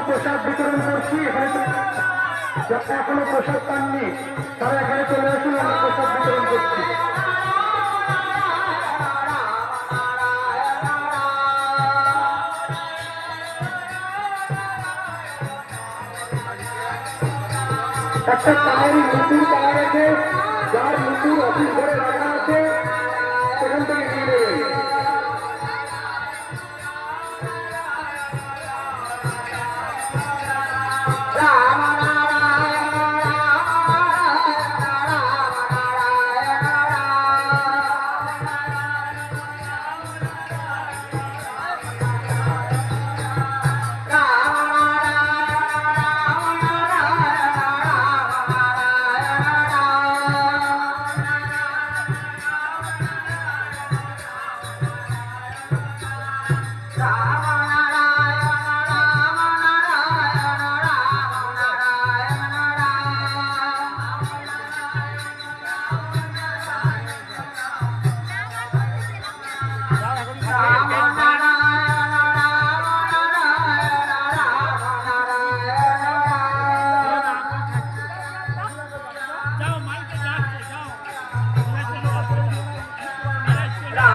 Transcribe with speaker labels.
Speaker 1: প্রসাদ বিতরণ করছি। যারা এখনো প্রসাদ পাননি তারা এখানে চলে আসুন, আমরা প্রসাদ বিতরণ করছি। একটা পাহাড়ি নতুন পাহাড় আছে, যার নতুন অফিস ঘরে রাখা আছে, সেখান থেকে নিয়ে নেবেন।
Speaker 2: Rama